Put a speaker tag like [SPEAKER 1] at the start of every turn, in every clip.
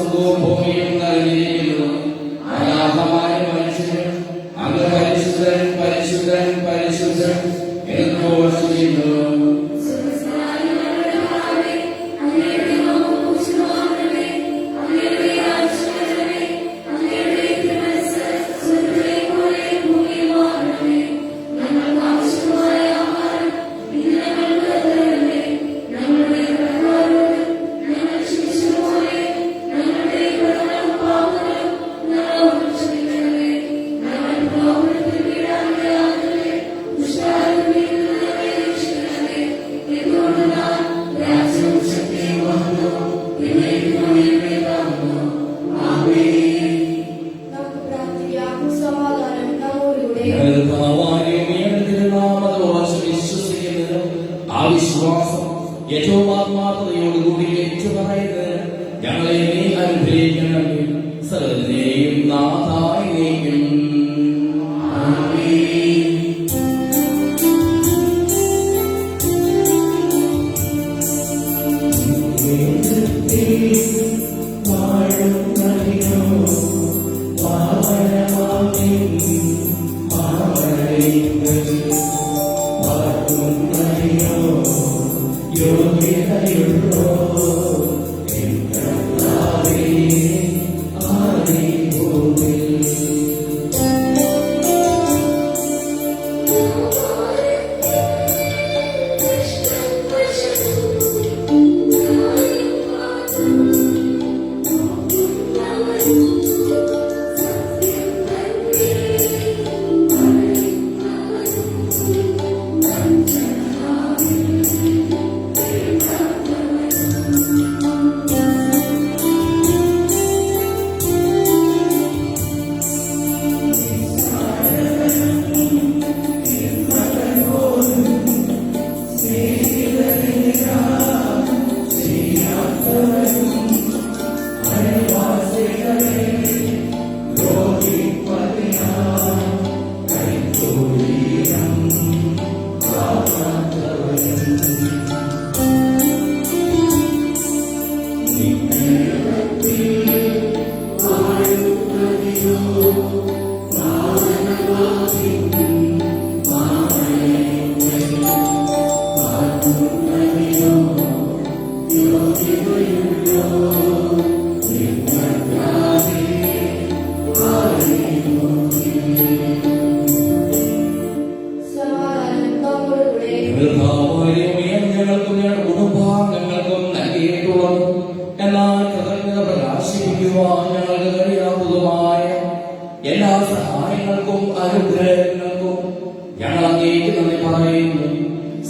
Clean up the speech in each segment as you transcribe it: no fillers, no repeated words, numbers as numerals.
[SPEAKER 1] സ്വർഗവും ഭൂമിയും നിറഞ്ഞിരിക്കുന്നു. അനാഥമായ മനുഷ്യനും അങ്ങ് പരിശുദ്ധൻ പരിശുദ്ധൻ പരിശുദ്ധൻ എന്ന് ഘോഷിക്കുന്നു. ആ വിശ്വാസം ഏറ്റവും ആത്മാർത്ഥതയോടുകൂടി ഏറ്റുപറയുന്നത് ഞങ്ങളെ നീ അനുഗ്രഹിക്കണമേ. സകലതിനെയും നാഥായി നീക്കും. ഞങ്ങൾക്കും ഞങ്ങളുടെ കുടുംബാംഗങ്ങൾക്കും നൽകിയിട്ടുള്ളത് എന്നാൽ കൃതജ്ഞത പ്രകാശിപ്പിക്കുവാൻ ഞങ്ങൾക്ക് കഴിയാത്തതുമായ എല്ലാ സഹായങ്ങൾക്കും അനുഗ്രഹങ്ങൾക്കും ഞങ്ങൾ അങ്ങേക്ക് നന്ദി പറയുന്നു.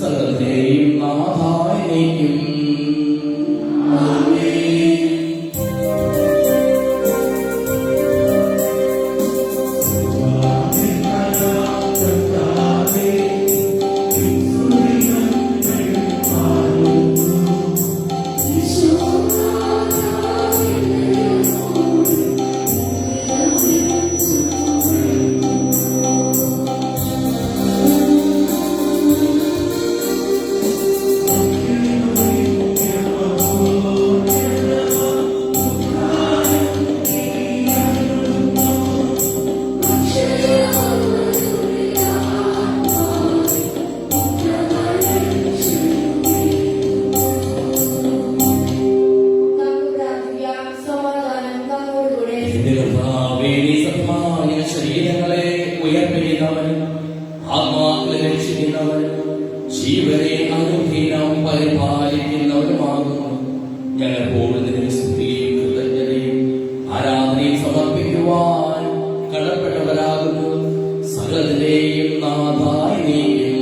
[SPEAKER 1] സകലത്തെയും നാഥായി നീക്കും. ശരീരങ്ങളെ ഉയർപ്പിക്കുന്നവൻ ആത്മാക്കളെ രക്ഷിക്കുന്നവൻ ജീവനെ അനുദിനം പരിപാലിക്കുന്നവനുമാകുന്നു. ഞങ്ങൾ കൂടുതലും സ്തുതിയും കൃതജ്ഞതയും ആരാധനയും സമർപ്പിക്കുവാൻ കടപ്പെട്ടവരാകുന്നു. സകലതിനെയും നാഥായി നീക്കും.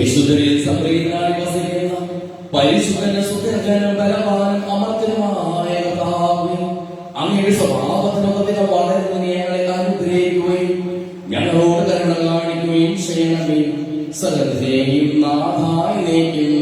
[SPEAKER 1] വിശുദ്ധരിൽ സംപ്രീതനായി വസിക്കുന്ന പരിശുദ്ധന സുഖജനം ബലവാനും അമർത്തനുമായ കർത്താവേ, അങ്ങയുടെ സ്വഭാവത്തിനൊക്കെ വളർന്നു ഞങ്ങളെ അനുഗ്രഹിക്കുകയും ഞങ്ങളോട് കരുണ കാണിക്കുകയും ചെയ്യണമേ. സകലത്തെയും നാഥായിലേക്കും.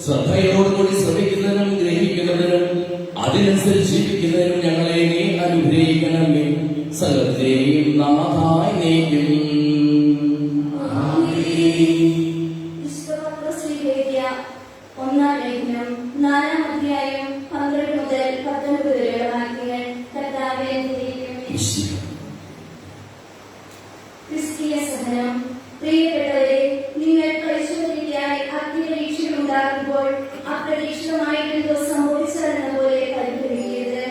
[SPEAKER 1] ശ്രദ്ധയോടുകൂടി ശ്രമിക്കുന്നതിനും ഗ്രഹിക്കുന്നതിനും അതിനനുസരിച്ച് ജീവിക്കുന്നതിനും ഞങ്ങളെ നീ അനുഗ്രഹിക്കണമേ. സകലത്തെയും നാഥായി നീക്കും.
[SPEAKER 2] ഒന്നാം ലേഖനം 4-ാം അധ്യായം 12 മുതൽ 19 വരെയുള്ള വാക്യങ്ങൾ. കർത്താവേ ക്രിസ്തീയ സഹനം. പ്രിയപ്പെട്ടവരെ, നിങ്ങൾ പരിശോധനയ്ക്കായി അഗ്നിപരീക്ഷകളുണ്ടാകുമ്പോൾ അപ്രതീക്ഷിതമായിട്ടെന്തോ സംഭവിച്ചതെന്ന പോലെ പരിഗണിക്കരുത്.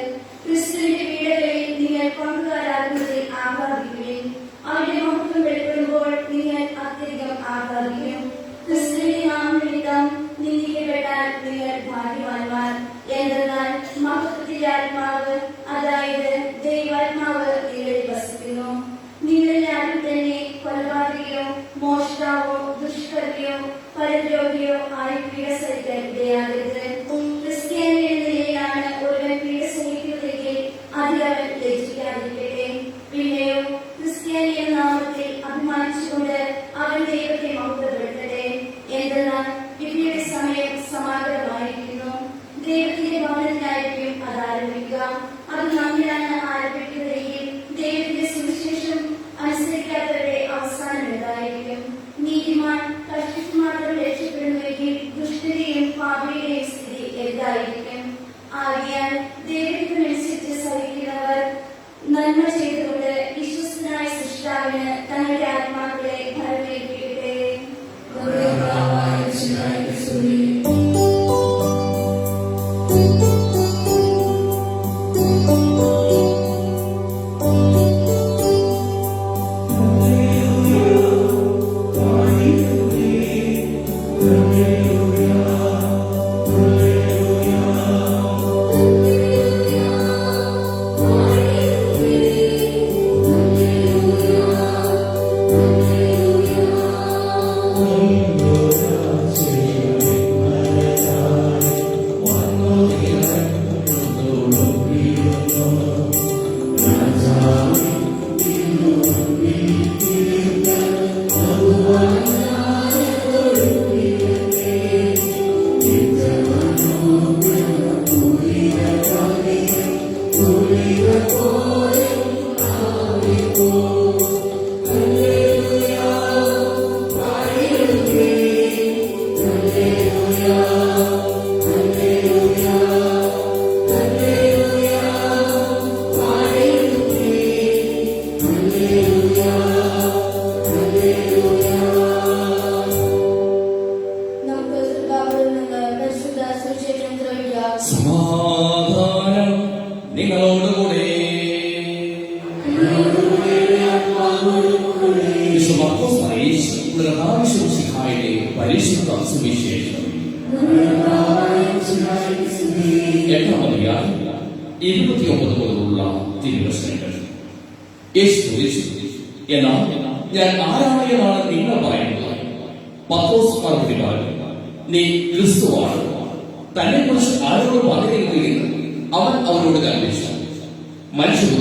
[SPEAKER 2] ക്രിസ്തുവിന്റെ പീഡകളിൽ നിങ്ങൾ പങ്കുകാരാകുന്നതിൽ ആഹ്ലാദിക്കുകയും അവരുടെ മഹത്വം വെളിപ്പെടുമ്പോൾ നിങ്ങൾ അത്യധികം ആഹ്ലാദിക്കും. ക്രിസ്തുവിന്റെ നാമനിമിത്തം നിന്ദിക്കപ്പെട്ടാൽ നിങ്ങൾ ഭാഗ്യവാന്മാർ. എന്തെന്നാൽ മഹത്വത്തിന്റെ ആത്മാവ്, അതായത് ദൈവാത്മാവ് നിങ്ങളിൽ വസിക്കുന്നു. നിങ്ങളെല്ലാവരും തന്നെ കൊലപാതകയോ മോഷ്ടാവോ ദുഷ്കർമ്മിയോ പരദ്രോഹിയോ ആയി പീഡ സഹിക്കാൻ ഇടയാകരുത്. ക്രിസ്ത്യാനി എന്ന നിലയിലാണ് ഒരുവൻ പീഡ സഹിക്കുന്നതെങ്കിൽ അതിൽ അവൻ ലജ്ജിക്കാതിരിക്കട്ടെ. പിന്നെയോ ക്രിസ്ത്യാനി എന്ന നാമത്തിൽ അഭിമാനിച്ചുകൊണ്ട് അവൻ ദൈവത്തെ മഹത്വപ്പെടുത്തട്ടെ. എന്തെന്നാൽ വിധിയുടെ സമയം സമാഗതമായിരിക്കുന്നു. ദൈവത്തിന്റെ ഭവനത്തിലായിരിക്കും അത് ആരംഭിക്കുക. അത് നമ്മിലാണ് ആരംഭിക്കുന്നതെങ്കിൽ ദൈവത്തിന്റെ സുവിശേഷം അനുസരിക്കാത്തവരുടെ അവസാനം എന്തായിരിക്കും? നീതിമാൻ കഷ്ടിച്ചു മാത്രം രക്ഷപ്പെടുന്നുവെങ്കിൽ ദുഷ്ടതയും പാപിയുടെയും സ്ഥിതി എന്തായിരിക്കും? ആകയാൽ ദൈവത്തിനനുസരിച്ച് സഹിക്കുന്നവർ നന്മ ചെയ്തുകൊണ്ട് വിശ്വസ്തനായ സൃഷ്ടാവിന് തങ്ങളുടെ ആത്മാക്കളെ ഭരമേൽപ്പിക്കട്ടെ.
[SPEAKER 1] സമാധാനം നിങ്ങളോടുകൂടെ. പരിശുദ്ധ സുവിശേഷം 8-ാം അധ്യായം 29 മുതലുള്ള തിരുവചനങ്ങൾ. യേശു ചോദിച്ചു, എന്നാൽ ഞാൻ ആരാണ് എന്നാണ് നിങ്ങൾ പറയുന്നത്? പത്രോസ് മറുപടി പറഞ്ഞു, നീ ക്രിസ്തുവാണ്. തന്നെ കുറിച്ച് ആരോട് പറയുകയെന്ന് അവൻ അവരോട് കൽപ്പിച്ചു. മനുഷ്യർ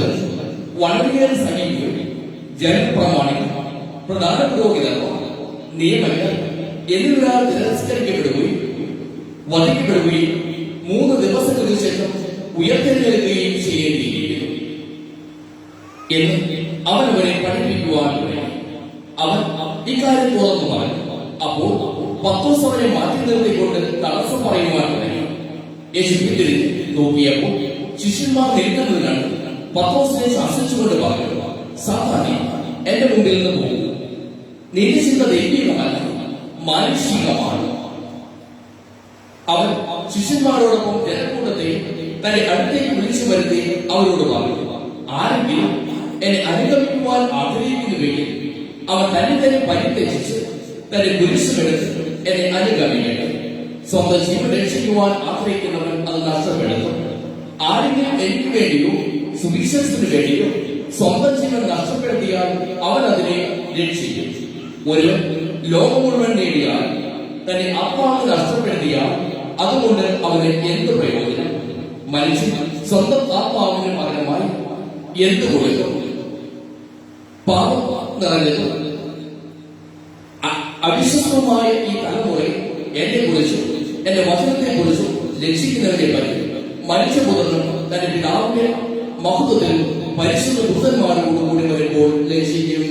[SPEAKER 1] വളരെയേറെ സംഖ്യയും ജനപ്രമാണികൾ, പ്രധാന പുരോഹിതർ, നിയമങ്ങൾ എന്നിവരാൽ തിരസ്കരിക്കപ്പെടുകയും വധിക്കപ്പെടുകയും 3 ദിവസങ്ങൾക്ക് ശേഷം ഉയർത്തെഴുന്നേൽക്കുകയും ചെയ്യേണ്ടിയിരിക്കുന്നു എന്ന് അവൻ അവരെ പഠിപ്പിക്കുവാൻ തുടങ്ങി. അവൻ ഇക്കാര്യം തുറന്നു പറഞ്ഞു. അപ്പോൾ പത്രോസ് അവരെ മാറ്റി നിർത്തിക്കൊണ്ട് തടസ്സം പറയുവാൻ തുടങ്ങി. യേശു പിന്തിരിഞ്ഞ് നോക്കിയപ്പോൾ ശിഷ്യന്മാർ നിൽക്കുന്നത് കണ്ട് പത്രോസിനെ ശാസിച്ചുകൊണ്ട് പറഞ്ഞു, സാത്താനേ, എന്റെ മുമ്പിൽ നിന്ന് പോകും. നിന്റെ ചിന്ത ദൈവികമല്ല, മാനുഷികമാണ്. അവൻ ശിഷ്യന്മാരോടൊപ്പം ജനക്കൂട്ടത്തെ തന്റെ അടുത്തേക്ക് വിളിച്ചു വരുത്തി അവരോട് പറഞ്ഞു, ആരെങ്കിലും എന്നെ അനുഗമിക്കുവാൻ ആഗ്രഹിക്കുന്നുവെങ്കിൽ അവൻ തന്നെ പരിത്യജിച്ച് തന്റെ കുരിശുമെടുത്ത് എന്നെ അനുഗമിക്കട്ടെ. സ്വന്തം ജീവൻ രക്ഷിക്കുവാൻ ആഗ്രഹിക്കുന്നവൻ അത് നഷ്ടപ്പെടുത്തും. ആരെങ്കിലും എനിക്ക് വേണ്ടിയോ സുവിശേഷത്തിന് വേണ്ടിയോ സ്വന്തം ജീവൻ നഷ്ടപ്പെടുത്തിയാൽ അവൻ അതിനെ രക്ഷിക്കും. ഒരുവൻ ലോകം മുഴുവൻ നേടിയാൽ തന്നെ ആത്മാവ് നഷ്ടപ്പെടുത്തിയാൽ അതുകൊണ്ട് അവന് എന്ത് പ്രയോജനം? മനുഷ്യൻ സ്വന്തം ആത്മാവിന് പകരമായി എന്ത് കൊടുക്കും? പാപം നിറഞ്ഞത് അവിശ്വസ്തമായ ഈ തലമുറയിൽ എന്നെ കുറിച്ചും എന്റെ വചനത്തെ കുറിച്ചും രക്ഷിക്കുന്നവരെ പറ്റി മനുഷ്യപുത്രനും തന്റെ പിതാവിന്റെ മഹത്വത്തിൽ പരിശുദ്ധ ദൂതന്മാരോട് കൂടി വരുമ്പോൾ രക്ഷിക്കും.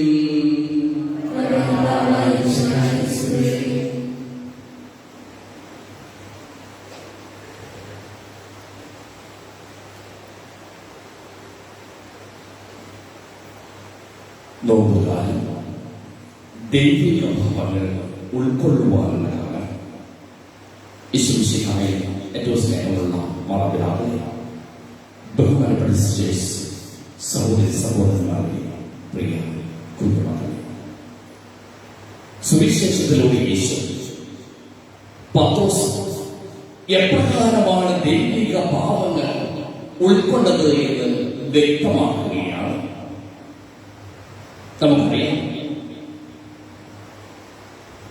[SPEAKER 1] നോമ്പുകാലം ദൈവിക ഭാവങ്ങൾ ഉൾക്കൊള്ളുവാനുള്ള കാലം. യേശുമിശിഹായെ ഏറ്റവും സ്നേഹമുള്ള മാതാപിതാക്കളെ, ബഹുമാനപ്പെട്ട സിസ്റ്റേഴ്സ്, സഹോദരി സഹോദരന്മാരെ, പ്രിയ കുഞ്ഞുമക്കളെ, സുവിശേഷത്തിലൂടെ യേശു പത്രോസ് എപ്രകാരമാണ് ദൈവിക ഭാവങ്ങൾ ഉൾക്കൊണ്ടത് എന്ന് വ്യക്തമാക്കുകയാണ്. നമുക്കറിയാം,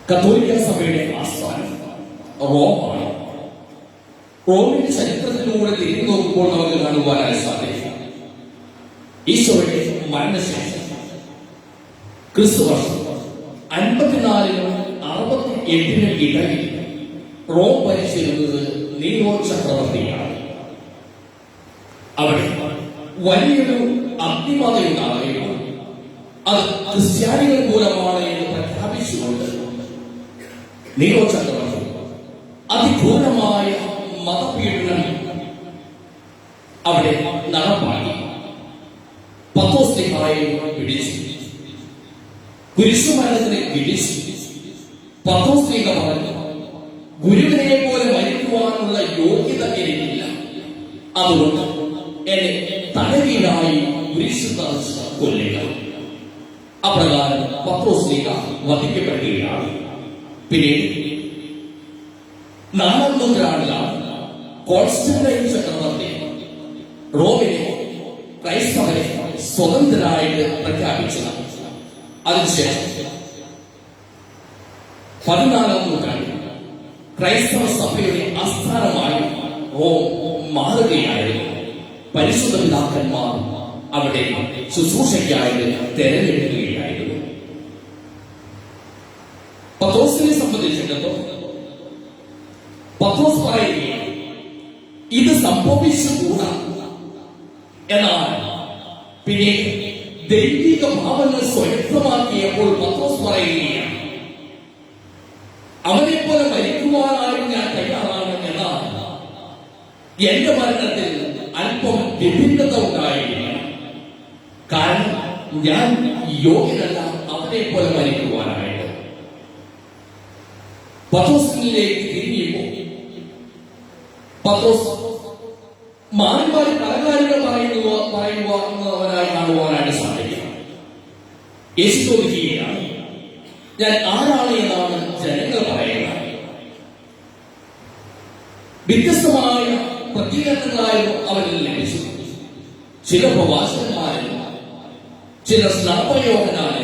[SPEAKER 1] കത്തോലിക്ക സഭയുടെ ആസ്ഥാനം റോമാണ്. റോമിന്റെ ചരിത്രത്തിലൂടെ തിരിഞ്ഞു നോക്കുമ്പോൾ നമുക്ക് കാണുവാനായി സാധിക്കും, ഈശോയുടെ മരണശേഷം ക്രിസ്തുവർഷം 54-നും 68-നും ഇടയിൽ റോം ഭരിച്ചിരുന്നത് നീറോ ചക്രവർത്തിയാണ്. അവിടെ വലിയൊരു അഗ്നിബാധയുണ്ടാകുകയും അത് ക്രിസ്ത്യാനികൾ മൂലമാണ് എന്ന് പ്രഖ്യാപിച്ചുകൊണ്ട് നീറോ ചക്രവർത്തി അതിക്രൂരമായ മതപീഡനം അവിടെ നടപ്പാക്കി. പത്രോസ്ലിഹായെ പിടിച്ചു, കുരിശുമരണത്തിനെ പിടിച്ചു. പത്രോസ്ലിഹ പറഞ്ഞു, ഗുരുവിനെ പോലെ മരിക്കുവാനുള്ള യോഗ്യത എനിക്കില്ല, അതുകൊണ്ട് എന്നെ തലകീഴായി കുരിശു തറച്ച് കൊല്ലുക. അപ്രകാരം പത്രോസ്ലിഹ വധിക്കപ്പെടുകയാണ്. പിന്നീട് 4-ാം നൂറ്റാണ്ടിലാണ് കോൺസ്റ്റന്റൈൻ ചക്രവർത്തി റോമിനെ ക്രൈസ്തവരെ സ്വതന്ത്രരായിട്ട് പ്രഖ്യാപിച്ചത്. അതിനുശേഷം 14-ാം നൂറ്റാണ്ടിൽ ക്രൈസ്തവ സഭയുടെ ആസ്ഥാനമായി റോം മാറുകയായിരുന്നു. പരിശുദ്ധ പിതാക്കന്മാർ അവിടെ ശുശ്രൂഷയ്ക്കായിട്ട് തെരഞ്ഞെടുക്കുകയായിരുന്നു. പത്രോസിനെ സംബന്ധിച്ചിടത്തോളം പത്രോസ് പറയുകയാണ്, ഇത് സംഭവിച്ചുകൂടാ. എന്നാൽ പിന്നെ ദൈവിക ഭാവങ്ങൾ സ്വയക്തമാക്കിയപ്പോൾ പത്രോസ് പറയുകയാണ്, അവനെ പോലെ മരിക്കുവാനായും ഞാൻ തയ്യാറാണ്. എന്നാൽ എന്റെ മരണത്തിൽ അല്പം വിഭിന്നത ഉണ്ടായിരിക്കണം. കാരണം ഞാൻ യോഗ്യനല്ല അവനെ പോലെ മരിക്കുവാനായിട്ട്. പത്രോസിലേക്ക് തിരിഞ്ഞപ്പോൾ പത്രോസ് മാറി പല കാര്യങ്ങൾ പറയുന്നവനായി കാണുവാനായിട്ട് സാധിക്കും. യേശു ചോദിക്കുകയാണ്, ഞാൻ ആരാണ് എന്നാണ് ജനങ്ങൾ പറയുന്നത്? വ്യത്യസ്തമായ പ്രതികരണങ്ങളായിരുന്നു അവരിൽ ലഭിച്ചു. ചില പ്രവാചകന്മാരിൽ, ചില സ്നാപയോഹനായ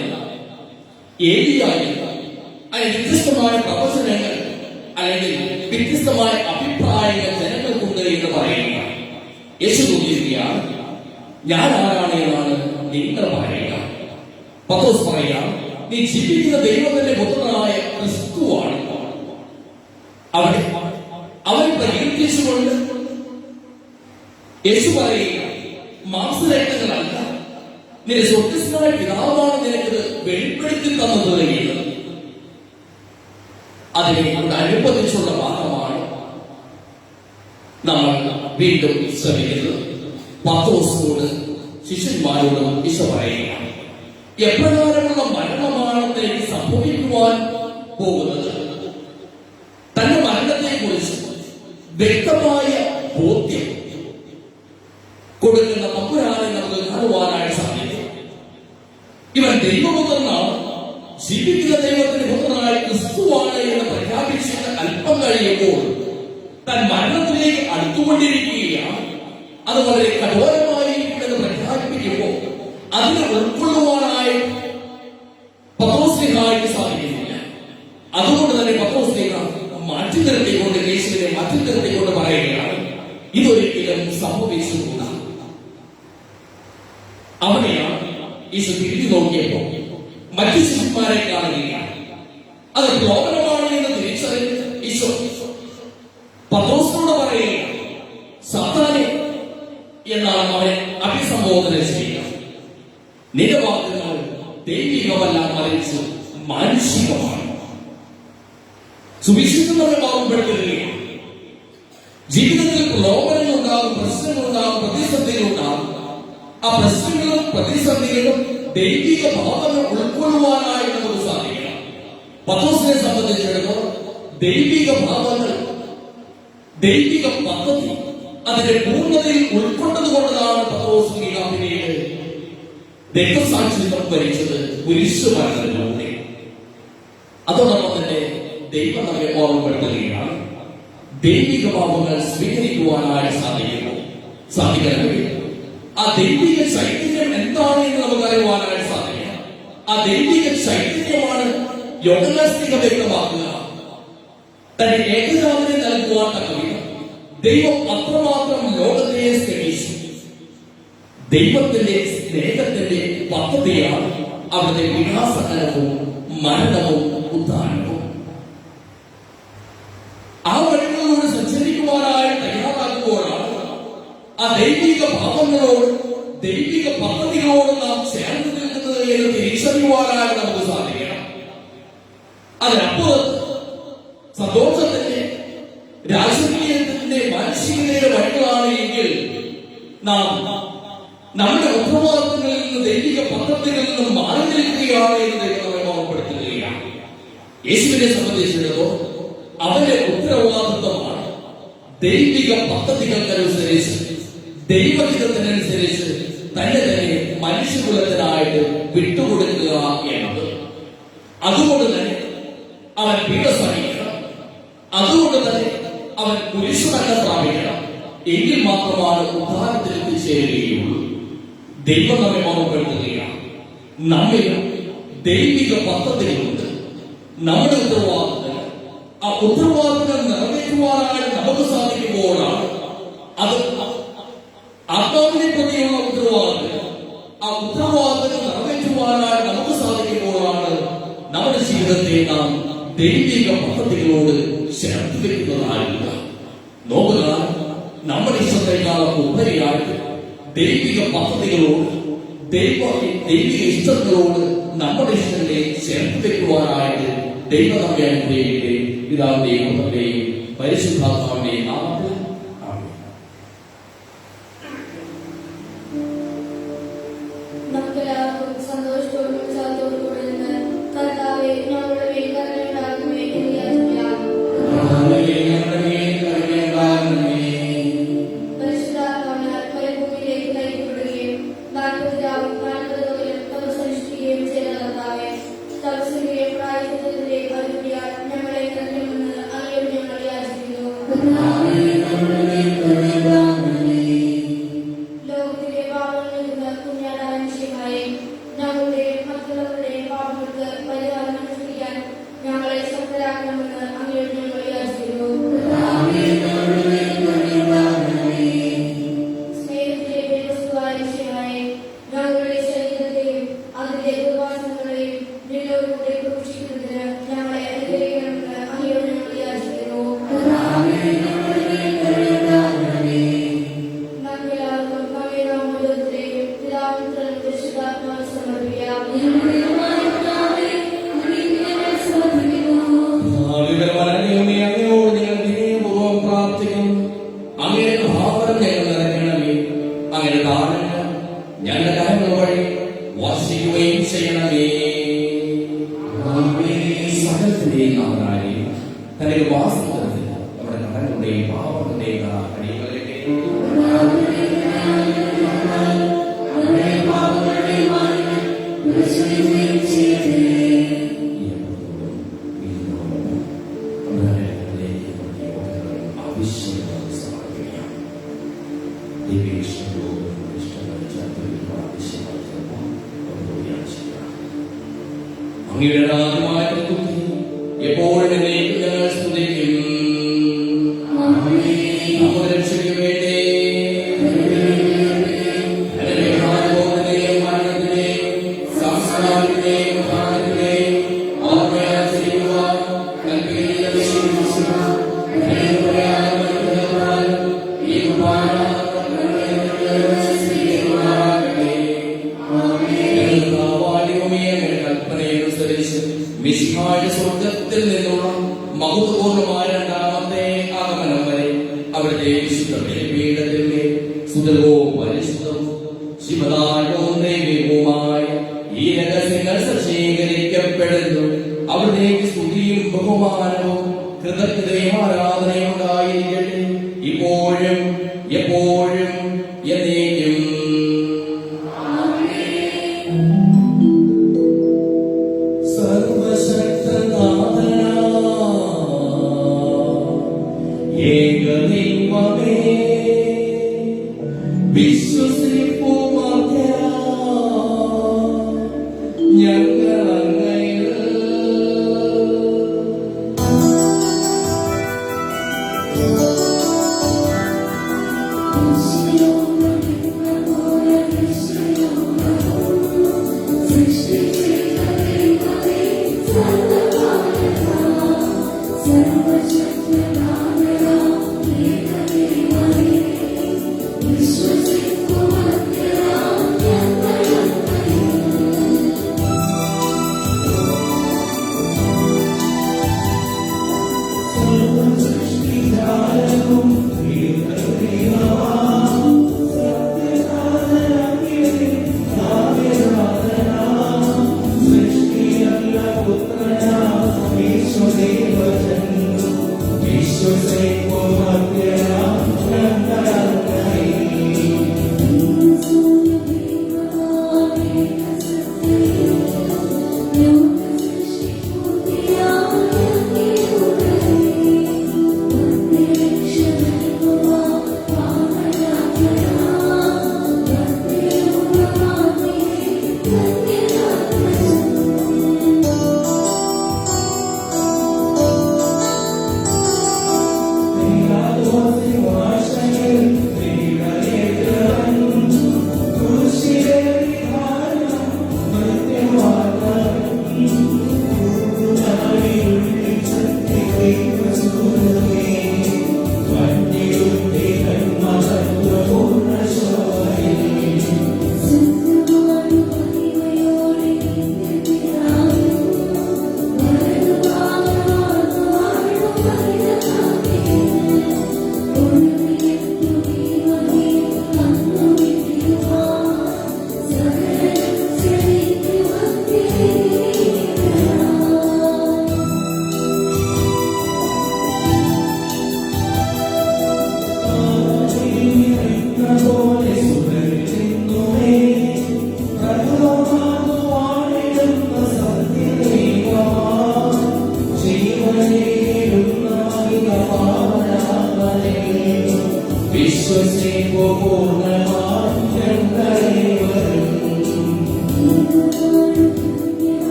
[SPEAKER 1] ഏലിയായി, അല്ലെങ്കിൽ വ്യത്യസ്തമായ പ്രവചനങ്ങൾ, അല്ലെങ്കിൽ വ്യത്യസ്തമായ അഭിപ്രായങ്ങൾ ജനങ്ങൾക്കുണ്ട് എന്ന് പറയുക. യേശു ചോദിക്കുകയാണ്, ഞാൻ ആരാണ് എന്നാണ് നിങ്ങൾ പറയുക? പത്രോസ് പറയാം, നീ ജീവിക്കുന്ന ദൈവത്തിന്റെ പുത്രനായ ക്രിസ്തുവാണ്. അവരെ പ്രകീർത്തിച്ചുകൊണ്ട് യേശു പറയുക, മാംസരക്തങ്ങളല്ല, നിന്റെ സ്വർഗ്ഗസ്ഥനായ പിതാവാണ് നിനക്ക് വെളിപ്പെടുത്തി തന്നത് എന്ന്. അതിനെ അനുബന്ധിച്ചുള്ള ഭാഗമാണ് നമ്മൾ വീണ്ടും ശ്രമിക്കുന്നത് പത്രോസിനോട് ശിഷ്യന്മാരോട് ഈശോ പറയുകയാണ്, എപ്രകാരമുള്ള മരണമാണ് തനിക്ക് സംഭവിക്കുവാൻ പോകുന്നത്. തന്റെ മരണത്തെക്കുറിച്ച് വ്യക്തമായ ബോധ്യം കൊടുക്കുന്ന തമ്പുരാനെ നമുക്ക് കാണുവാനായിട്ട് സാധിക്കും. ഇവൻ ദൈവപുത്രനാണ്, ജീവിക്കുന്ന ദൈവത്തിന്റെ പുത്രനായ ക്രിസ്തുവാണ് എന്ന് പ്രഖ്യാപിച്ചിട്ട് അല്പം കഴിയുമ്പോൾ താൻ മരണത്തിലേക്ക് അടുത്തുകൊണ്ടിരിക്കുകയാണ്. അത് വളരെ കഠോരമായിരിക്കുമെന്ന് പ്രഖ്യാപിക്കുമ്പോൾ അതിനെ ഉൾക്കൊള്ളുവാനായി പത്രോസ്ലിഹായ്ക്ക് സാധിക്കുന്നില്ല. അതുകൊണ്ട് തന്നെ പത്രോസ്ലിഹ മാറ്റി നിർത്തിക്കൊണ്ട്, യേശുവിനെ മാറ്റി നിർത്തിക്കൊണ്ട് പറയുകയാണ്, ഇതൊരിക്കലും സംഭവിച്ചുകൂടാ. അവനെയാണ് ഈശോ തിരിഞ്ഞു നോക്കിയപ്പോൾ മറ്റു ശിഷ്യന്മാരെ കാണുകയാണ്. അത് പ്രലോഭനമാണ് എന്ന് തിരിച്ചറിഞ്ഞ് ഈശോ പത്രോസിനോട് പറയുകയാണ്, സാത്താനെ എന്നാണ് അവനെ അഭിസംബോധന ചെയ്യുക. നിന്റെ വാക്കുകൾ ദൈവികമല്ല, മറിച്ച് മാനുഷികമാണ്. സുവിശേഷം നമ്മെ ഓർമ്മപ്പെടുത്തുകയാണ്, ജീവിതത്തിൽ പ്രലോഭനങ്ങൾ ഉണ്ടാകും, പ്രശ്നങ്ങൾ ഉണ്ടാകും, പ്രതിസന്ധികൾ ഉണ്ടാകും. ആ പ്രശ്നങ്ങളും പ്രതിസന്ധികളും ദൈവിക ഭാവങ്ങൾ ഉൾക്കൊള്ളുവാനായി നമുക്ക് സാധിക്കണം. പത്രോസിനെ സംബന്ധിച്ചിടത്തോളം ദൈവിക ഭാവങ്ങൾ, ദൈവിക പദ്ധതി അതിന്റെ പൂർണ്ണതയിൽ ഉൾക്കൊണ്ടതുകൊണ്ടാണ് പത്രോസ് പിന്നീട് രക്തസാക്ഷിത്വം ഭരിച്ചത് കുരിശുമരണത്തിലൂടെ. അതോടൊപ്പം തന്നെ ദൈവം നമ്മെ ഓർമ്മപ്പെടുത്തുകയാണ്, ദൈവിക ഭാവങ്ങൾ സ്വീകരിക്കുവാനായി സാധിക്കണമെങ്കിൽ ആ ദൈവിക ചൈതന്യം എന്താണ് എന്ന് നമുക്ക് അറിയുവാനായിട്ട് സാധിക്കണം. ആ ദൈവിക ചൈതന്യമാണ് യോഹന്നാൻ വ്യക്തമാക്കുക. തന്റെ ഏകജാതനെ നൽകുവാൻ തക്കവിധം ദൈവം അത്രമാത്രം ലോകത്തെ സ്നേഹിച്ചു. ദൈവത്തിന്റെ സ്നേഹത്തിന്റെ പദ്ധതിയാണ് അവരുടെ വിനാശകരവും മരണവും ഉദ്ധാനവും. ആ വഴികളിലൂടെ സഞ്ചരിക്കുവാനായി തയ്യാറാക്കുമ്പോഴാണ് ആ ദൈവിക ഭാവങ്ങളോട്, ദൈവിക പദ്ധതികളോട് നാം ചേർന്ന് നിൽക്കുന്നത് എന്ന് തിരിച്ചറിയുവാനായി നമുക്ക് സാധിക്കണം. അതിനപ്പുറത്ത് സന്തോഷത്തിന്റെ, രാജകീയത്തിന്റെ, മാനസികതയുടെ വഴികളാണ് എങ്കിൽ നാം നമ്മുടെ ഉത്തരവാദിത്തങ്ങളിൽ നിന്ന്, ദൈവിക പദ്ധതികളിൽ നിന്നും മാറി നിൽക്കുകയാണ് എന്ന് ദൈവം നമ്മെ ഓർമ്മപ്പെടുത്തുകയാണ്. യേശുവിനെ സംബന്ധിച്ചിടത്തോളം അവന്റെ ഉത്തരവാദിത്വമാണ് ദൈവിക പദ്ധതികൾക്കനുസരിച്ച്, ദൈവഹിതത്തിനനുസരിച്ച് തന്നെ മനുഷ്യകുലത്തിനായിട്ട് വിട്ടുകൊടുക്കുക എന്നത്. അതുകൊണ്ട് തന്നെ അവൻ പീഡ സഹിക്കണം, അതുകൊണ്ട് തന്നെ അവൻ കുരിശുമരണം പ്രാപിക്കണം. എങ്കിൽ മാത്രമാണ് ഉദ്ധാരത്തിൽ എത്തിച്ചേരുകയുള്ളൂ. ദൈവം നമ്മെ ഓർമ്മപ്പെടുത്തുകയാണ്, നമ്മിലും ദൈവിക പദ്ധതികളുണ്ട്. നമ്മുടെ ഉത്തരവാദിത്തങ്ങൾ, ആ ഉത്തരവാദിത്തങ്ങൾ നിറവേറ്റുവാനായി നമുക്ക് സാധിക്കുമ്പോഴാണ് അത് ആത്മാവിനെ പ്രതിയുള്ള ഉത്തരവാദിത്തങ്ങൾ, ആ ഉത്തരവാദിത്തങ്ങൾ നിറവേറ്റുവാനായി നമുക്ക് സാധിക്കുമ്പോഴാണ് നമ്മുടെ ജീവിതത്തെ നാം ദൈവിക പദ്ധതികളോട് ചേർത്ത് വെക്കുന്നതായില്ല. നോക്കുക, നമ്മുടെ ഇഷ്ടത്തെക്കാളും ഉപരിയായിട്ട് ദൈവിക പദ്ധതികളോട്, ദൈവിക ഇഷ്ടങ്ങളോട് നമ്മുടെ ഇഷ്ടങ്ങളെ ചേർത്ത് വെക്കുവാനായിട്ട് ദൈവം നമ്മെ അനുഗ്രഹിക്കട്ടെ. പിതാവിന്റെയും പുത്രന്റെയും പരിശുദ്ധാത്മാവിന്റെയും നാമത്തിൽ ആമേൻ.
[SPEAKER 2] നമുക്കെല്ലാവർക്കും സന്തോഷത്തോടും ഉത്സാഹത്തോടും കൂടെ നിന്ന് കർത്താവേ ഞങ്ങളുടെ മേൽ കരുണയുണ്ടാകണമേ എന്ന് യാചിക്കാം. പരിശുദ്ധാത്മാവിനാൽ മരുഭൂമിയിലേക്ക് നയിക്കപ്പെടുകയും 40 രാവും 40 പകലും തപസ്സനുഷ്ഠിക്കുകയും ചെയ്ത കർത്താവേ, തപസ്സിന്റെ പ്രായശ്ചിത്തത്തിന്റെ പരിധിയാൽ ഞങ്ങളെ കരുതണമെന്ന് അങ്ങയോട് ഞങ്ങൾ യാചിക്കുന്നു.
[SPEAKER 1] അങ്ങനെ ദാനങ്ങൾ ഞങ്ങളുടെ കരങ്ങൾ വഴി വർഷിക്കുകയും ചെയ്യണമേ. സകലത്തിന്റെയും നാഥനായ തന്റെ വാസത്തിൽ നമ്മുടെ കടങ്ങളുടെയും പാപങ്ങളുടെയും അടികളെ അങ്ങയുടെ നാമമായ എപ്പോഴും ഞങ്ങൾ സ്തുതിക്കും. നമ്മുടെ രക്ഷയ്ക്ക് വേണ്ടി സംസ്കാരത്തിന്റെയും പ്രാണത്തിന്റെയും ഓർമ്മയാചരിക്കുവാൻ ഈ മിശിഹായുടെ സ്വർഗത്തിൽ നിന്നുള്ള മഹത്വപൂർണ്ണമായ രണ്ടാമത്തെ ആഗമനം വരെ അവിടുത്തെ വിശുദ്ധ ബലിപീഠത്തിന്റെ സുതകവും പരിശുദ്ധവും ശിവദാനവും ദൈവികവുമായ ഈ രഹസ്യങ്ങൾ സജ്ജീകരിക്കപ്പെടുന്നു. അവിടേക്ക് സ്തുതിയും ബഹുമാനവും കൃതജ്ഞതയും ആരാധനയും ഉണ്ടായിരിക്കട്ടെ, ഇപ്പോഴും എപ്പോഴും എന്നേക്കും.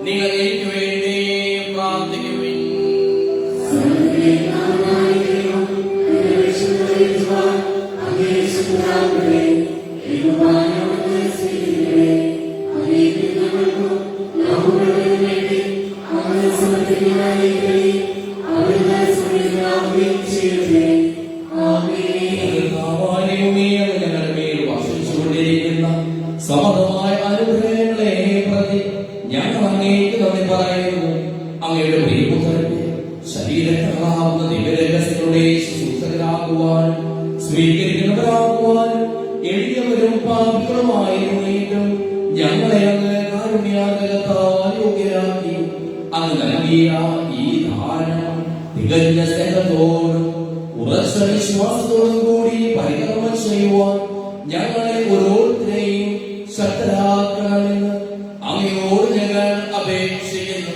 [SPEAKER 1] നിങ്ങൾ എനിക്ക് വേണ്ടി പ്രാർത്ഥിക്കുവിൻ. സമതമായ അനുഗ്രഹങ്ങളെ പ്രതി ഞങ്ങൾ അങ്ങേക്ക് നന്ദി പറയുന്നു. അങ്ങയുടെ പ്രിയപുത്രന്റെ ശരീരങ്ങളാവുന്ന ദിവ്യരഹസ്യങ്ങളുടെ ശുശ്രൂഷകരാകുവാൻ സ്വീകരിക്കുന്നവരാകുവാൻ എളിയവരും പാപികളുമായിരുന്നെങ്കിലും ഞങ്ങളെ അങ്ങ് കാരുണ്യാകരത്താൽ യോഗ്യരാക്കി. അങ്ങ് നൽകിയ ഈ ദാനം തികഞ്ഞ സ്നേഹത്തോടും ഉറച്ച വിശ്വാസത്തോടും കൂടി പരികർമ്മം ചെയ്യുവാൻ ഞങ്ങളെ ഓരോരുത്തരെയും ശക്തരാക്കണമെന്ന് അങ്ങയോട് ഞങ്ങൾ അപേക്ഷിക്കുന്നു.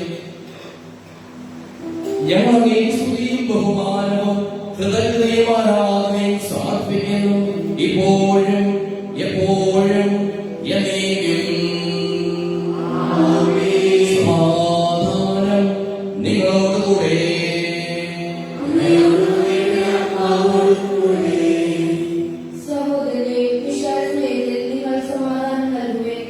[SPEAKER 1] ഞങ്ങളെ സ്തുതിയും ബഹുമാനവും കൃതജ്ഞതയും ആരാധനയും സമർപ്പിക്കുന്നു, ഇപ്പോഴും എപ്പോഴും എന്നേക്കും. സമാധാനം നിങ്ങളോടുകൂടെ.
[SPEAKER 2] സഹോദരരെ, വിശ്വാസത്തിൽ നിങ്ങൾ സമാധാനം നൽകുകയും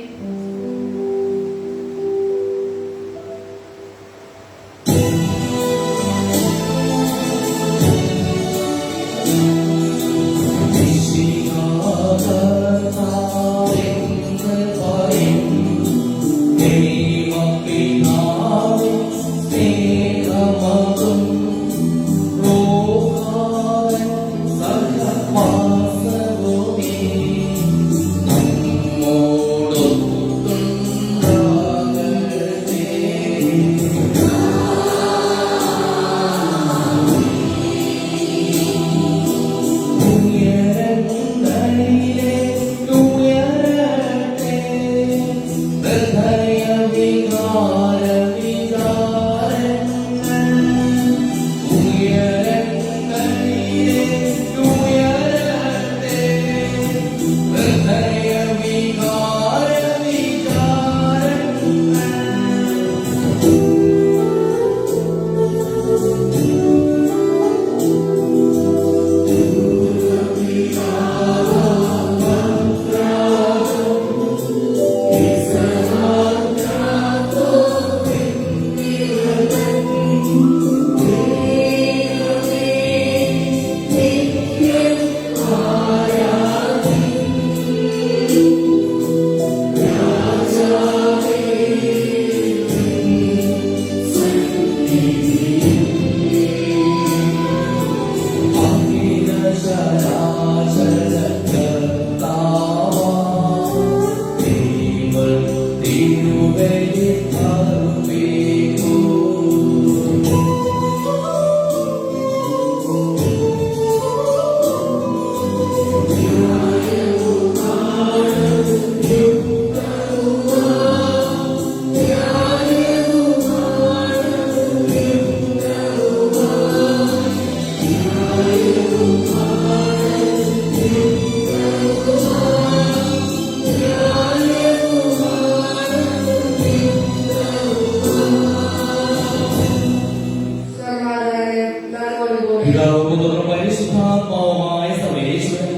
[SPEAKER 1] പരിശുദ്ധാത്മാവുമായ സർവേശ്വരൻ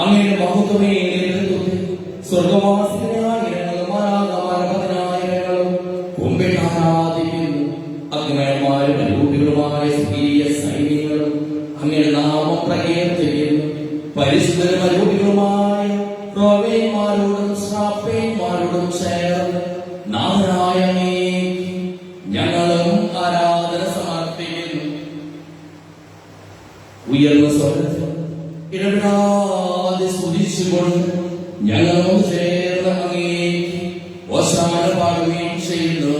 [SPEAKER 1] അങ്ങയുടെ മഹത്വമേ നേതൃത്വത്തിൽ സ്വർഗവാസികളായ പതിനായിരങ്ങളും കുമ്പിട്ട് ആരാധിക്കുന്നു. അഗ്നിമയന്മാരും അനുഭൂതികളുമായ സ്ത്രീയ സൈന്യങ്ങളും അങ്ങയുടെ നാമം പ്രകീർത്തിക്കുന്നു. പരിശുദ്ധരും അനുഭൂതികളുമായ പ്രവീന്മാരോടും ശ്രാപ്പേന്മാരോടും ചേർന്ന് നാഥനായ ഞങ്ങളും ആരാധന സമർപ്പിക്കുന്നു. ഉയർന്ന സ്വരത്തിൽ ഇടപെടാതെ സ്തുതിച്ചുകൊണ്ട് ഞങ്ങളും ചേർന്ന് അങ്ങേക്ക് ഓശാന പാടുകയും ചെയ്യുന്നു.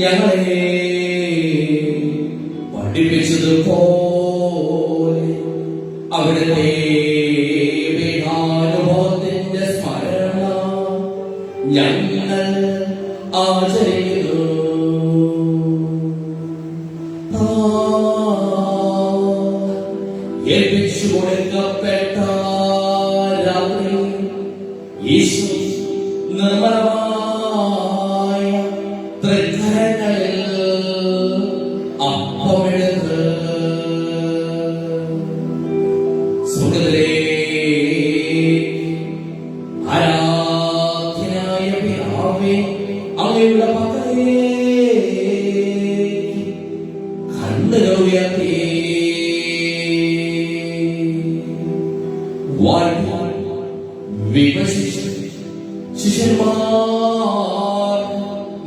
[SPEAKER 1] ഞങ്ങളെ പഠിപ്പിച്ചതുപോലെ അവിടുത്തെ വേദാനുഭവത്തിന്റെ സ്മരണ ഞങ്ങൾ ആചരിക്കുന്നു. ഏൽപ്പിച്ചു കൊടുക്കപ്പെട്ട രാത്രി യേശു നിർമ്മലമായ തൃക്കരങ്ങളിൽ അപ്പമെടുത്ത് സ്വർഗ്ഗത്തിലെ ആരാധ്യനായ പിതാവേ, അങ്ങയുടെ പക്കലേക്ക് കണ്ണുകൾ ഉയർത്തി വിഭജിച്ച് ശിഷ്യന്മാർ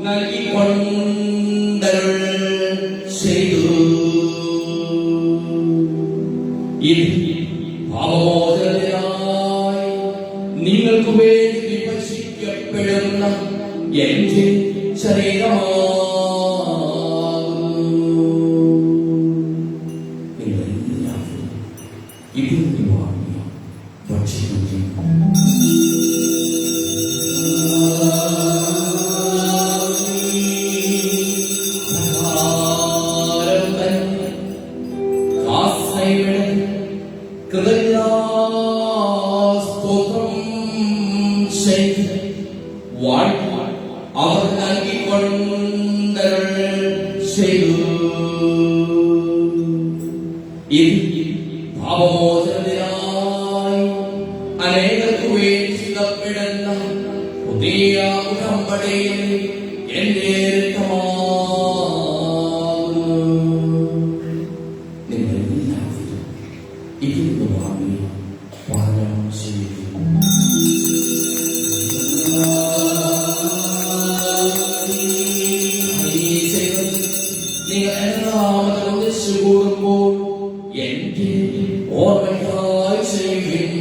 [SPEAKER 1] നൽകിക്കൊണ്ടരുൾ ചെയ്തു. ഇത് പാപമോചനത്തിനായി നിങ്ങൾക്ക് വേണ്ടി വിഭജിക്കപ്പെടുന്ന എന്റെ ശരീരമാകുന്നു. നിങ്ങളെല്ലാവരും ഇതിൽ നിന്ന് വാങ്ങി ഭക്ഷിക്കുകയും സ്തോത്രം ചെയ്ത് അവർ നൽകിക്കൊണ്ടരുൾ ചെയ്തു. പാപമോചനത്തിനായി അനേകർക്കു വേണ്ടി ചിന്തപ്പെടുന്ന പുതിയ ഉടമ്പടിയിൽ എന്റെ രക്തമാകുന്നു. നിങ്ങളെല്ലാവരും ഇതിൽ നിന്ന് വാങ്ങി പാനം ചെയ്യുക. നിങ്ങൾ എന്നാമത് ഒന്നിച്ചു കൂടുമ്പോൾ എന്റെ ഓർമ്മയ്ക്കായി ചെയ്യുകയും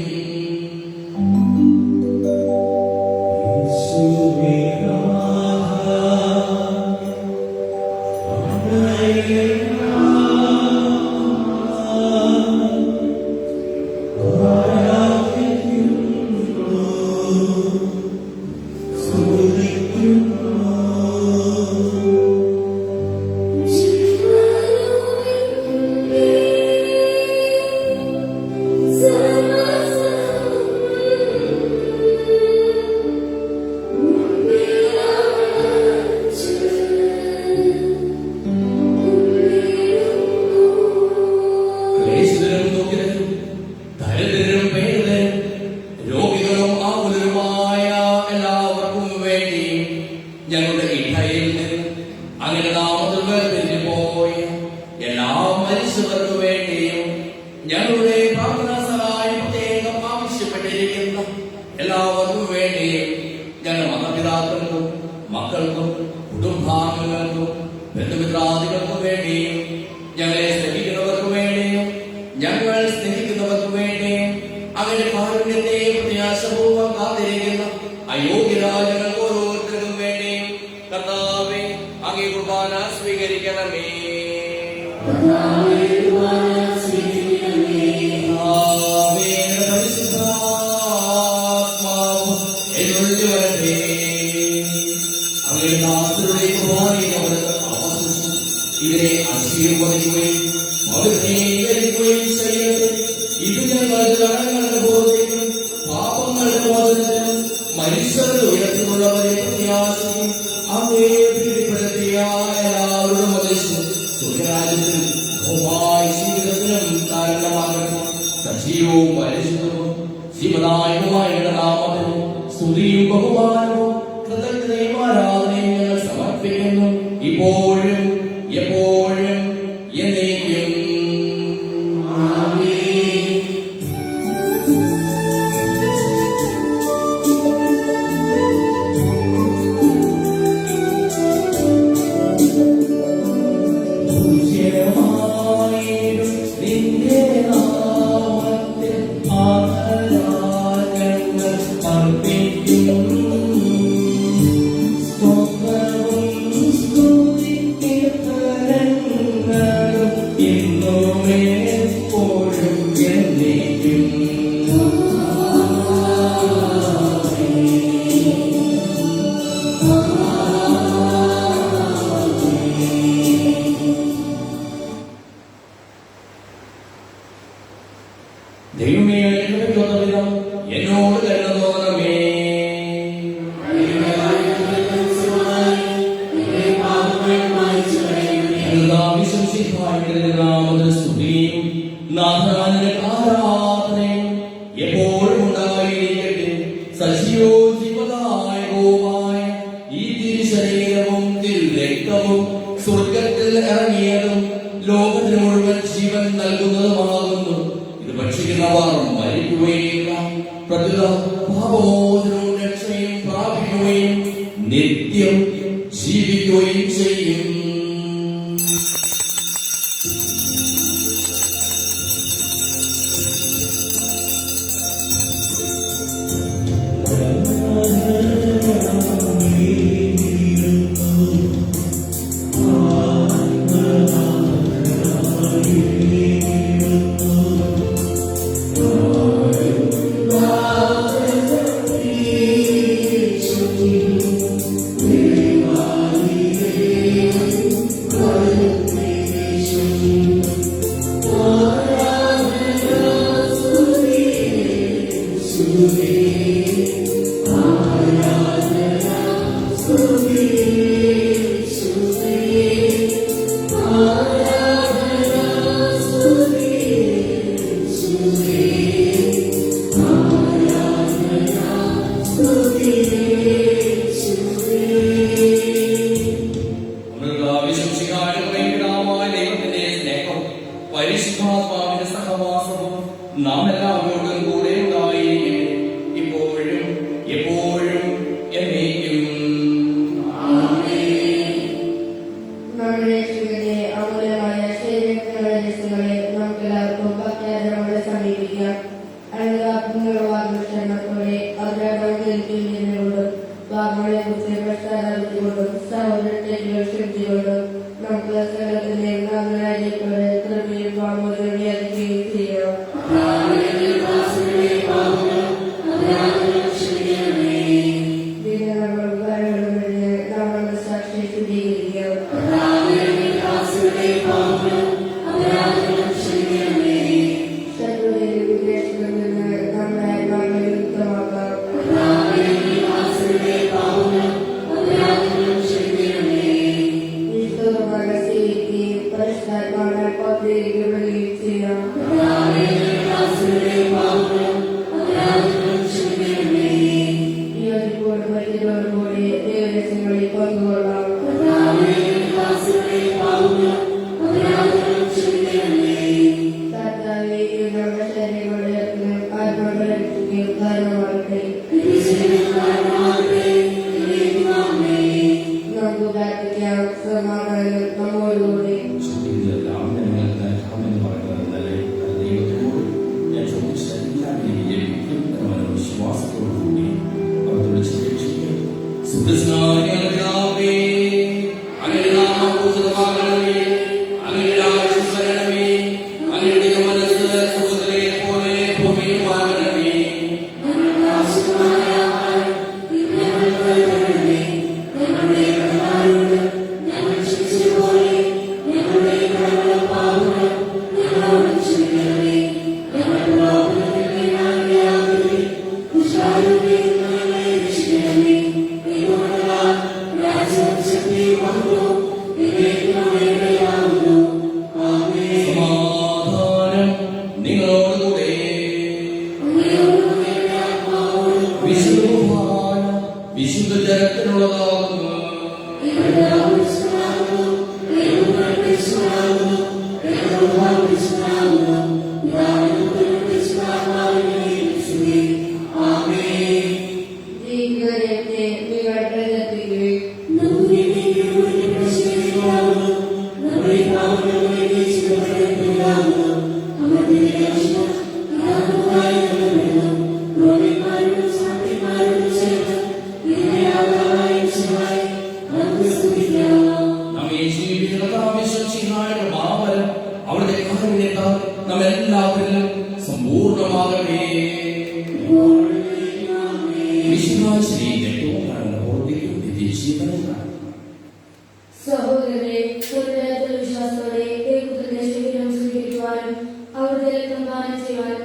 [SPEAKER 1] ഞങ്ങളുടെ ഇടയിൽ നിന്ന് അങ്ങനെ നാമത്തിൽ വേർതിരിഞ്ഞു പോയ എല്ലാ മനുഷ്യർക്ക് വേണ്ടിയും ഞങ്ങളുടെ പ്രാർത്ഥനാ സഹായം പ്രത്യേകം ആവശ്യപ്പെട്ടിരിക്കുന്ന എല്ലാവർക്കും വേണ്ടിയും ഞങ്ങളുടെ മാതാപിതാക്കൾക്കും മക്കൾക്കും കുടുംബാംഗങ്ങൾക്കും ബന്ധുമിത്രാദികൾക്കും വേണ്ടിയും ഞങ്ങളെ സ്നേഹിക്കുന്നവർക്ക് വേണ്ടിയും ഞങ്ങൾ സ്നേഹിക്കുന്നവർക്ക് വേണ്ടിയും അങ്ങനെ കാരുണ്യത്തെ പ്രത്യാശപൂർവ്വം കാത്തിരിക്കുന്ന അയോഗ്യരായ ഞങ്ങൾ ഓരോരുത്തർക്കും വേണ്ടിയും കർത്താവേ അങ്ങേ കുർബാന സ്വീകരിക്കണമേ. എന്നുള്ളിൽ വരട്ടെ. അങ്ങേ ദാസരുടെ കുർബാനയെ അവിടുന്ന് ആവാസിച്ചു ഇവരെ ആശീർവദിക്കുകയും അവരുടെയും ചെയ്യട്ടെ. ഇത് ഞങ്ങളുടെ കടങ്ങളുടെ ബോധത്തിനും പാപങ്ങളുടെ മോചനത്തിനും മനുഷ്യരുടെ ഉയർത്തിലുള്ളവരെ പ്രത്യാശിക്കും അങ്ങേ പ്രീതിപ്പെടുത്തിയ എല്ലാവരുടെ മതേശം സ്വർഗ്ഗരാജ്യത്തിൽ ഭൗമായ ജീവിതത്തിനും കാരണമാകട്ടെ. സജീവവും പരിശുദ്ധവും ജീവദായകമായ നാമത്തിന് സ്തുതിയും ബഹുമാനവും കൃതജ്ഞതയും ആരാധനയും ഞങ്ങൾ സമർപ്പിക്കുന്നു, ഇപ്പോഴും എപ്പോഴും എന്നേക്കും. പൂജ്യമായിടും ദൈവമേ വിധം എന്നോട് കരുണ തോന്നണമേ. സ്തുതിയും നാഥാനിന്റെ ആരാധനയും എപ്പോഴും ഉണ്ടായിരിക്കട്ടെ. സജീവോജീവദായകവുമായ ഈ തിരുശരീരവും തിരുരക്തവും സ്വർഗത്തിൽ ഇറങ്ങിയതും ലോകത്തിന് മുഴുവൻ ജീവൻ നൽകുന്നതുമാകുന്നു. ഇത് ഭക്ഷിക്കുന്നവർ മരിക്കുകയില്ല, പ്രത്യുത പാപമോചനവും രക്ഷയും പ്രാപിക്കുകയും നിത്യം ജീവിക്കുകയും ചെയ്യും. പരിശുദ്ധാത്മാവിന്റെ സഹവാസവും നാം എല്ലാവരോടും കൂടെ ഉണ്ടായിരിക്കട്ടെ, ഇപ്പോഴും എപ്പോഴും എന്നേക്കും.
[SPEAKER 2] നമ്മുടെ യേശുവിന്റെ അമൂല്യമായ ശരീരങ്ങളെ നമുക്കെല്ലാവർക്കും ഭക്തിയാദരവോടെ സമീപിക്കാം. അനന്തരത്തോടെ അവരോടും ഭാഗങ്ങളെ കുറിച്ച് പശ്ചാത്തലത്തിക്കൊണ്ടും സഹോദരത്തെയും ശുദ്ധികൊണ്ടും നമുക്ക് സകലത്തിന്റെ നാമരാജ്യത്തോടെ കൃപയും വാമോദവും യാചിക്കുകയും ചെയ്യാം. സാക്ഷി ശുദ്ധീകരിക്കാം. ശത്രുവിന്റെ വിദേശത്തിൽ നിന്ന് നമ്മുടെ ആത്മാക്കളെ യുക്തമാക്കാം. പരിഷ്കാരമാണ് പദ്ധതിക്കുകയും ചെയ്യാം. യോജിപ്പോട് പറ്റിയതോടുകൂടി ദൈവരഹസ്യങ്ങളിൽ പങ്കുകൊള്ളാം. കർത്താവേ, നമ്മുടെ ശരീരങ്ങളുടെ ആത്മാക്കളെ രക്ഷിക്കുകയും കാരണമാകട്ടെ. നമുക്ക് പ്രാർത്ഥിക്കാം. സമാധാനം നമ്മോടുകൂടി. വിശുദ്ധ ജനത്തിനുള്ളതാകുന്നു. അവിടുത്തെ കാരുണ്യത്താൽ നമ്മെല്ലാവരിലും സമ്പൂർണ്ണമാകട്ടെ. സഹോദരരെ, വിശ്വാസത്തോടെ ദൈവത്തിന്റെ ശരീരം സ്വീകരിക്കുവാനും അവിടുത്തെ രക്തം പാനം ചെയ്യുവാനും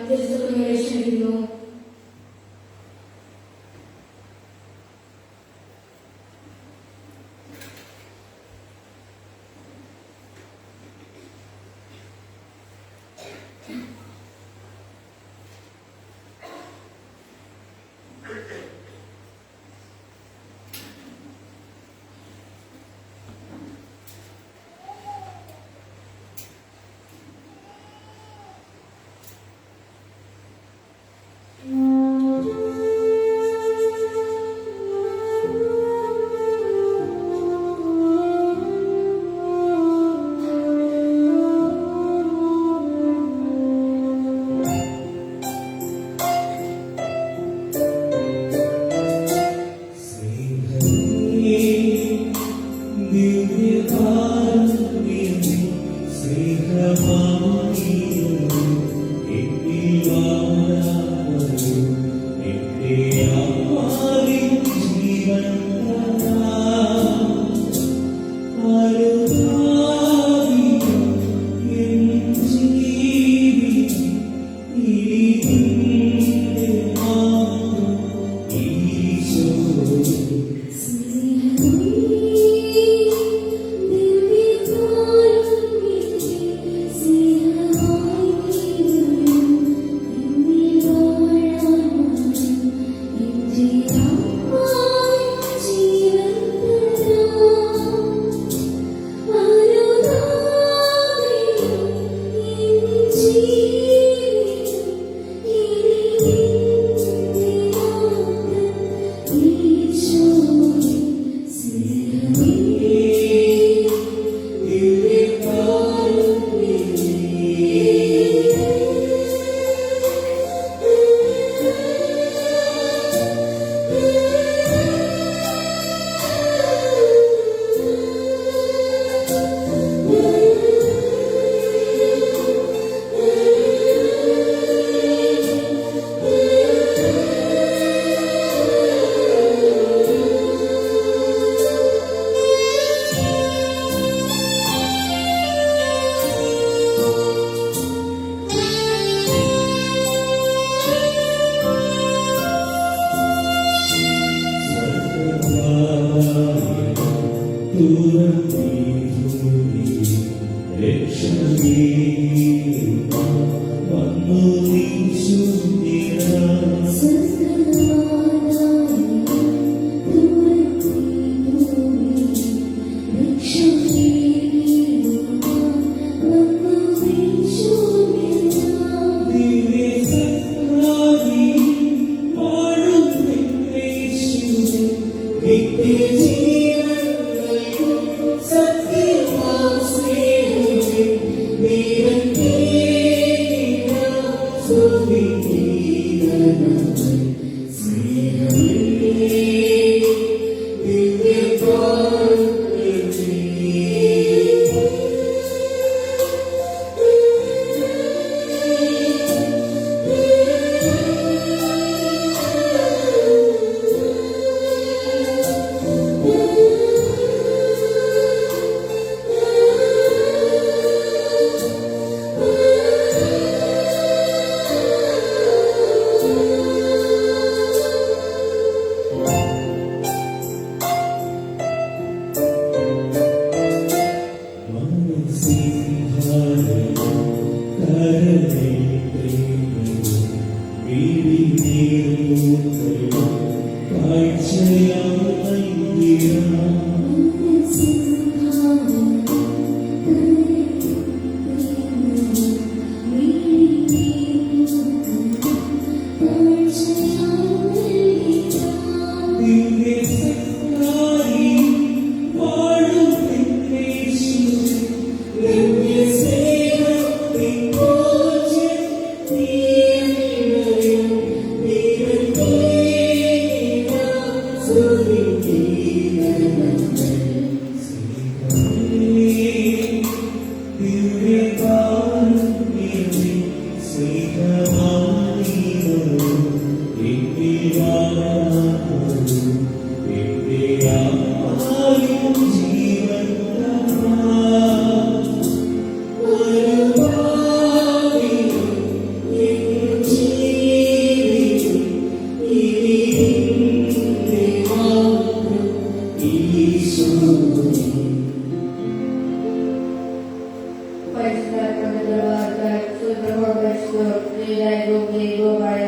[SPEAKER 3] ദൈവമായ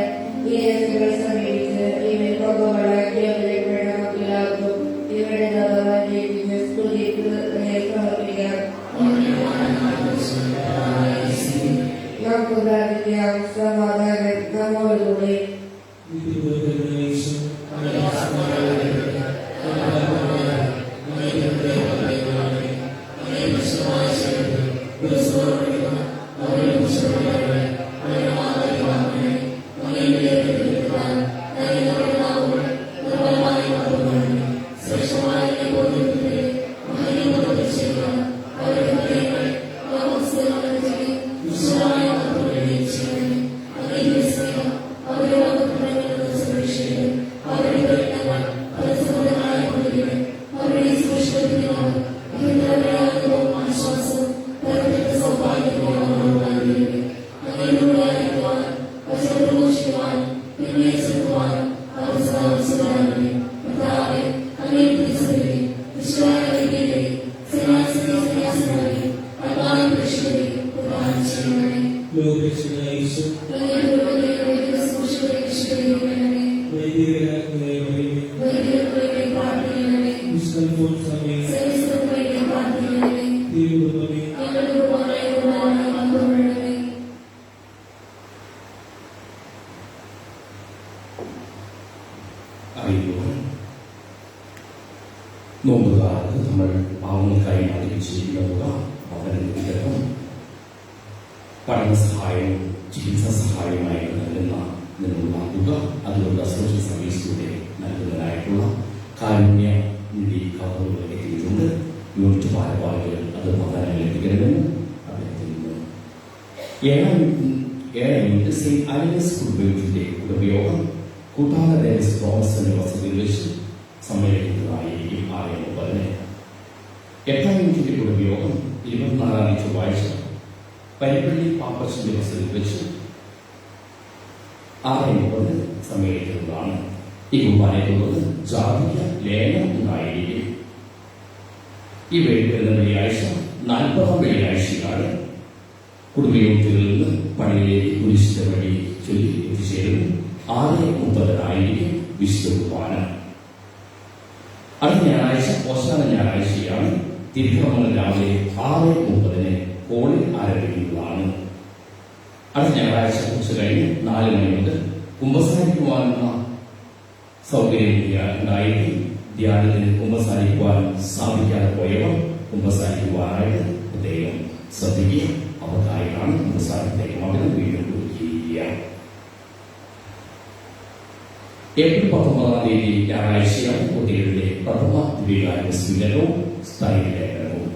[SPEAKER 3] ഈ രഹസ്യങ്ങൾ സമീപിച്ച് ഈ മേൽപ്പോക്കുള്ള ജ്ഞാപനപ്പെടുന്നവർക്കെല്ലാവർക്കും ഇവരുടെ ദാതാവായിരിക്കുന്ന സ്തുതിക്ക് സമർപ്പിക്കാം. നമുക്ക് പ്രാർത്ഥിക്കാം. സമാധാനം നമ്മോടുകൂടെ.
[SPEAKER 1] നോമ്പുകാലത്ത് നമ്മൾ പാവങ്ങൾക്കായി മാറ്റിവെച്ചിരിക്കുന്ന അവരുടെ പഠന സഹായവും ചികിത്സാ സഹായവുമായി നൽകുന്ന നിന്നുള്ള തുക അതുകൊണ്ട് സോഷ്യൽ സർവീസിലൂടെ നൽകുന്നതിനായിട്ടുള്ള കാരുണ്യ നിധി കവറുകൾ എത്തിയിട്ടുണ്ട്. യൂണിറ്റ് ഭാരവാഹികൾ അത് പ്രധാനങ്ങൾ എത്തിക്കണമെന്ന് അഭ്യർത്ഥിക്കുന്നു. ഏഴാം യൂണിറ്റ് സെന്റ് ആലീസ് കുടുംബത്തിന്റെ ഉപയോഗം കൂട്ടാന ദേവസ് തോമസിന്റെ വസതിയിൽ വെച്ച് സമ്മേളിക്കുന്നതായിരിക്കും 6:30. 8ാം യൂണിറ്റിന്റെ ഉപയോഗം 24 ചൊവ്വാഴ്ച പരിപ്പള്ളി പാപ്പച്ചന്റെ വസതിയിൽ വെച്ച് 6:30 സമ്മേളിക്കുന്നതാണ്. ഈ കുർബാനയ്ക്കുള്ളത് ജാതീയ ലേലം ഉണ്ടായിരിക്കും. ഈ വരുന്ന വെള്ളിയാഴ്ച 40ാം വെള്ളിയാഴ്ചയാണ് കുടുംബയോഗത്തിൽ നിന്ന് പള്ളിയിലേക്ക് കുരിശിന്റെ വഴി ചൊല്ലി എത്തിച്ചേരുന്നു. 6:30 വിശുദ്ധ കുർബാന. അടുത്ത ഞായറാഴ്ച ഓശാന ഞായറാഴ്ചയാണ്. തിരുക്കർമ്മങ്ങൾ രാവിലെ 6:30 ഹോളിൽ ആരംഭിക്കുന്നതാണ്. അടുത്ത ഞായറാഴ്ച ഉച്ച കഴിഞ്ഞ് 4 മണി മുതൽ കുമ്പസാരിക്കുവാനുള്ള സൗകര്യം ഉണ്ടായിട്ട് ധ്യാനത്തിന് കുമ്പസാരിക്കുവാൻ സാധിക്കാതെ പോയവർ കുമ്പസാരിക്കുവാനായിട്ട് പ്രത്യേകം ശ്രദ്ധിക്കുക. അവർക്കായിട്ടാണ് കുമ്പസാരത്തേക്ക് മകനം വീണ്ടും ഒരുക്കിയിരിക്കുക. ഏപ്രിൽ 19 തീയതി ഞായറാഴ്ചയാണ് കുട്ടികളുടെ പ്രഥമ ദിവ്യകാരുണ്യ സ്വീകരണവും സ്ഥൈര്യലേഖനവും.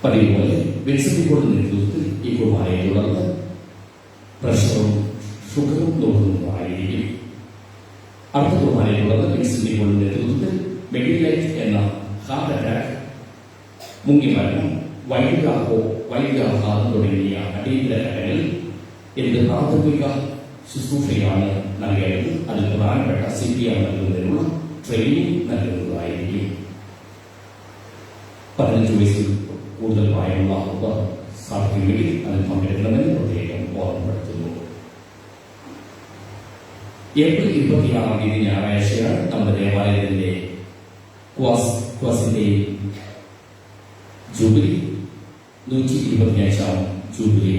[SPEAKER 1] പതിവുപോലെ വിൻസെന്റിക്കോട് നേതൃത്വത്തിൽ ഈ കുർബാനയെ തുടർന്ന് പ്രഷറും ഷുഗറും നോക്കുന്നതായിരിക്കും. അടുത്ത കുർബാനയെ തുടർന്ന് വിൻസെന്റിക്കോട് നേതൃത്വത്തിൽ മെഡിലൈറ്റ് എന്ന ഹാർട്ട് അറ്റാക്ക്, മുങ്ങിമരണം, വൈദ്യാഘാതം തുടങ്ങിയ അടിയന്തര ഘടകങ്ങളിൽ എന്ത് പ്രാഥമിക ശുശ്രൂഷയാണ് നൽകേണ്ടത്. അതിൽ പ്രധാനപ്പെട്ട CPR നൽകുന്നതിനുള്ള ട്രെയിനിങ് നൽകുന്നതായിരിക്കും. 15 വയസ്സിൽ കൂടുതൽ പ്രായമുള്ള സാധിക്കുമെങ്കിൽ അതിൽ പങ്കെടുക്കണമെന്ന് പ്രത്യേകം ഓർമ്മപ്പെടുത്തുന്നു. ഏപ്രിൽ 26 തീയതി ഞായറാഴ്ചയാണ് നമ്മുടെ ദേവാലയത്തിന്റെ ക്വാസിന്റെ ജൂബിലി 125ാം ജൂബിലി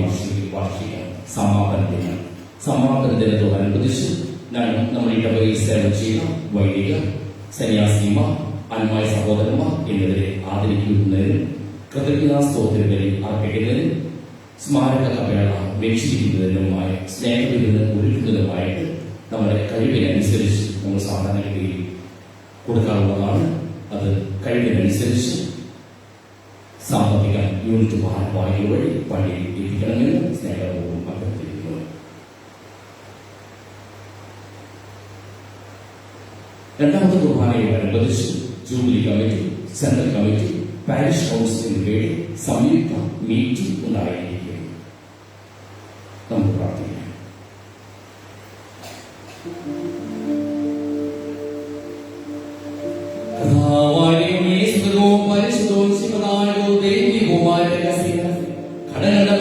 [SPEAKER 1] വാർഷികം സമാപന ദിനത്തോടനുബന്ധിച്ച് നമ്മുടെ ഇടവകയിൽ സേവനം ചെയ്യുന്ന വൈദിക സന്യാസിമാർ, അന്മായ സഹോദരന്മാർ എന്നിവരെ ആദരിക്കുന്നതിനും കൃതജ്ഞതാ സ്തോത്രബലി അർപ്പിക്കുന്നതിനും സ്മാരക കപേള വീക്ഷിക്കുന്നതിനുമായ സ്നേഹവിരുന്ന് ഒരുക്കുന്നതിനുമായിട്ട് നമ്മുടെ കഴിവിനനുസരിച്ച് നമ്മൾ സാധാരണഗതിയിൽ കൊടുക്കാറുള്ളതാണ്. അത് കഴിവിനനുസരിച്ച് സാമ്പത്തിക യൂണിറ്റ് ഭാരവാഹികൾ വഴി പള്ളിയിൽ എത്തിക്കണമെന്ന് സ്നേഹപൂർവ്വം അഭ്യർത്ഥിക്കുന്നു. രണ്ടാമത്തെ കുർബാനയോടനുബന്ധിച്ച് jubilee committee, central committee, parish council എന്നിവയുടെ സംയുക്ത മീറ്റിംഗ് ഉണ്ടായിരിക്കും. നമുക്ക് പ്രാർത്ഥിക്കാം. പരിശുദ്ധവും പരിശുദ്ധവും ശിവനായകവും ദൈവികവുമായ ഘടനയുടെ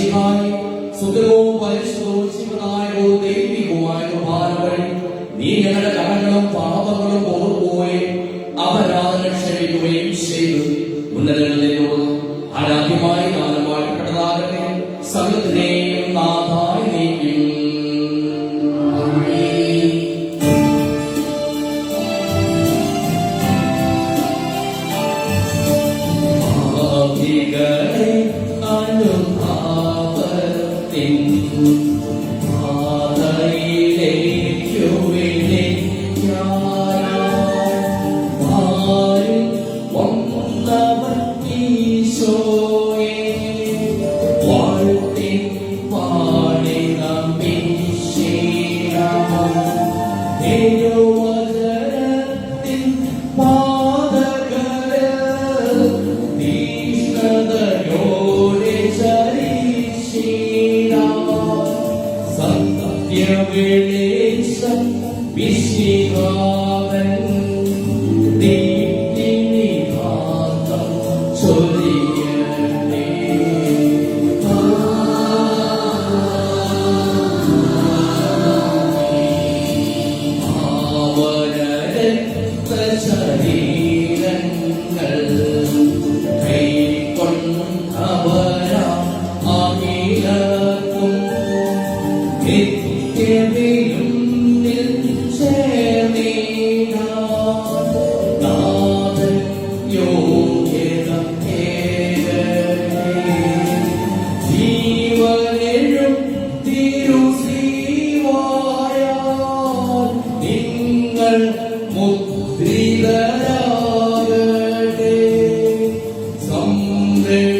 [SPEAKER 1] മിശിഹായി സുന്ദരവും പരിശുദ്ധവും ശിവനായകവും ദൈവികവുമായ കുർബാന വഴി നീ ഞങ്ങളുടെ കടങ്ങളും പാപങ്ങളും ഓർക്കുകയും അപരാധന ക്ഷമിക്കുകയും ചെയ്തു ഉന്നതങ്ങളിലോട് ആരാധ്യമായി ദാനമായിപ്പെട്ടതാകട്ടെ സകലത്തിനെയും നാഥായി നീക്കും. പാപികളെ അനുഭാവത്തിൻ പാതയിലേക്കു വിളിക്കാനായി വാരി വന്നവൻ ഈശോയെ വാഴ്ത്തി പാടി നമിശിഹാ. തിരുവചനത്തിൻ പാതകള് തീഷ്ണതയോടെ ചരിശിഹാ. സത്യവെളിച്ചം മിശിഹാവൻ ദീപ്തിനിഹാതം ചൊരിയട്ടെ. ശരീരങ്ങൾ കൈക്കൊണ്ടവരാം അഖിലർക്കും നിത്യതയും നാഥൻ യോഗ്യത ജീവനും തിരുസീവായാൽ നിങ്ങൾ മുദ്രിതരാകട്ടെ. സംരക്ഷ